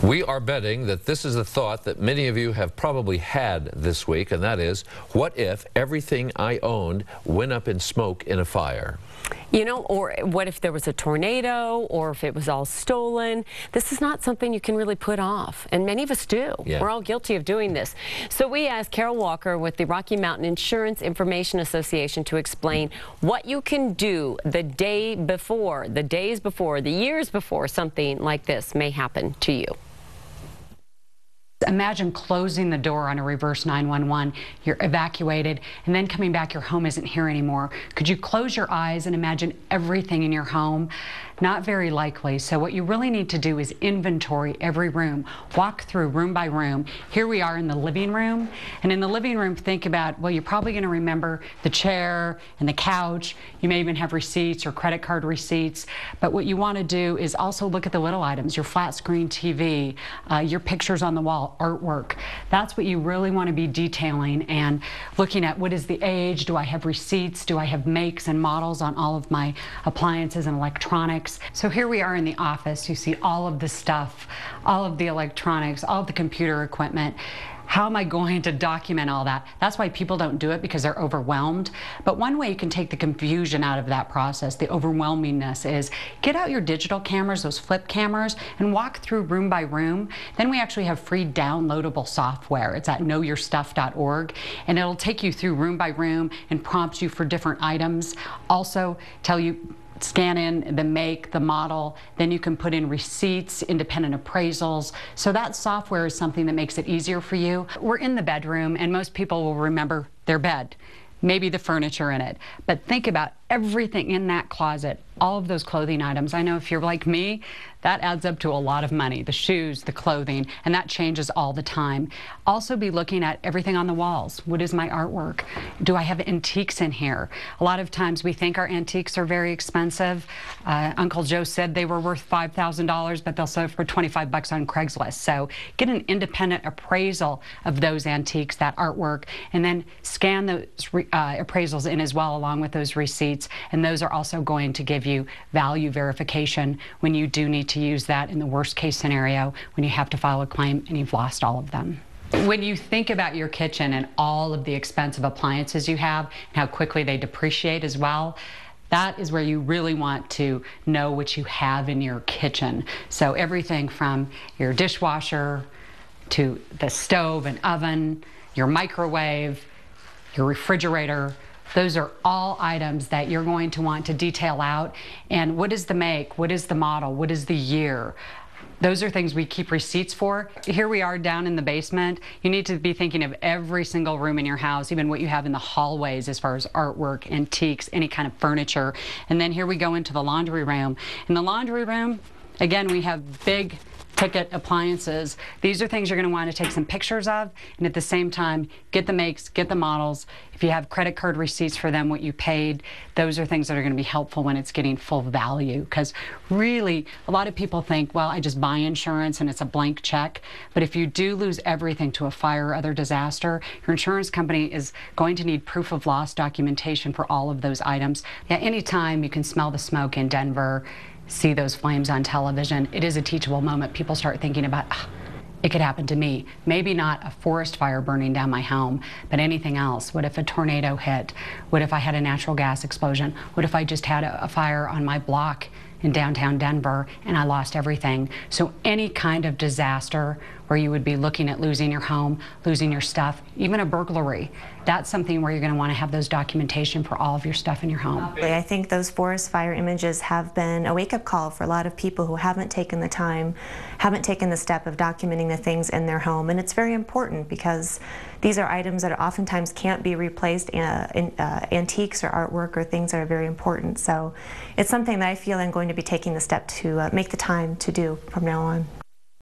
We are betting that this is a thought that many of you have probably had this week, and that is, what if everything I owned went up in smoke in a fire? You know, or what if there was a tornado, or if it was all stolen? This is not something you can really put off, and many of us do. Yeah. We're all guilty of doing this. So we asked Carole Walker with the Rocky Mountain Insurance Information Association to explain what you can do the day before, the days before, the years before something like this may happen to you. Imagine closing the door on a reverse 911, you're evacuated, and then coming back, your home isn't here anymore. Could you close your eyes and imagine everything in your home? Not very likely. So what you really need to do is inventory every room, walk through room by room. Here we are in the living room, and in the living room, think about, well, you're probably going to remember the chair and the couch. You may even have receipts or credit card receipts, but what you want to do is also look at the little items, your flat screen TV, your pictures on the wall, artwork. That's what you really want to be detailing and looking at. What is the age? Do I have receipts? Do I have makes and models on all of my appliances and electronics? So here we are in the office. You see all of the stuff, all of the electronics, all of the computer equipment. How am I going to document all that? That's why people don't do it, because they're overwhelmed. But one way you can take the confusion out of that process, the overwhelmingness, is get out your digital cameras, those flip cameras, and walk through room by room. Then we actually have free downloadable software. It's at knowyourstuff.org, and it'll take you through room by room and prompt you for different items. Also tell you, scan in the make, the model, then you can put in receipts, independent appraisals. So that software is something that makes it easier for you. We're in the bedroom, and most people will remember their bed, maybe the furniture in it. But think about everything in that closet, all of those clothing items. I know if you're like me, that adds up to a lot of money, the shoes, the clothing, and that changes all the time. Also be looking at everything on the walls. What is my artwork? Do I have antiques in here? A lot of times we think our antiques are very expensive. Uncle Joe said they were worth $5,000, but they'll sell for 25 bucks on Craigslist. So get an independent appraisal of those antiques, that artwork, and then scan those appraisals in as well, along with those receipts. And those are also going to give you value verification when you do need to use that in the worst case scenario, when you have to file a claim and you've lost all of them. When you think about your kitchen and all of the expensive appliances you have and how quickly they depreciate as well, that is where you really want to know what you have in your kitchen. So everything from your dishwasher to the stove and oven, your microwave, your refrigerator, those are all items that you're going to want to detail out. And what is the make? What is the model? What is the year? Those are things we keep receipts for. Here we are down in the basement. You need to be thinking of every single room in your house, even what you have in the hallways as far as artwork, antiques, any kind of furniture. And then here we go into the laundry room. In the laundry room, again, we have big ticket appliances. These are things you're going to want to take some pictures of, and at the same time, get the makes, get the models. If you have credit card receipts for them, what you paid, those are things that are going to be helpful when it's getting full value. Because really, a lot of people think, well, I just buy insurance and it's a blank check. But if you do lose everything to a fire or other disaster, your insurance company is going to need proof of loss documentation for all of those items. Yeah, anytime you can smell the smoke in Denver, see those flames on television, it is a teachable moment. People start thinking about, it could happen to me. Maybe not a forest fire burning down my home, but anything else. What if a tornado hit? What if I had a natural gas explosion? What if I just had a fire on my block in downtown Denver and I lost everything? So any kind of disaster where you would be looking at losing your home, losing your stuff, even a burglary, that's something where you're going to want to have those documentation for all of your stuff in your home. I think those forest fire images have been a wake-up call for a lot of people who haven't taken the time, haven't taken the step of documenting the things in their home. And it's very important because these are items that oftentimes can't be replaced, antiques or artwork or things that are very important. So it's something that I feel I'm going to be taking the step to make the time to do from now on.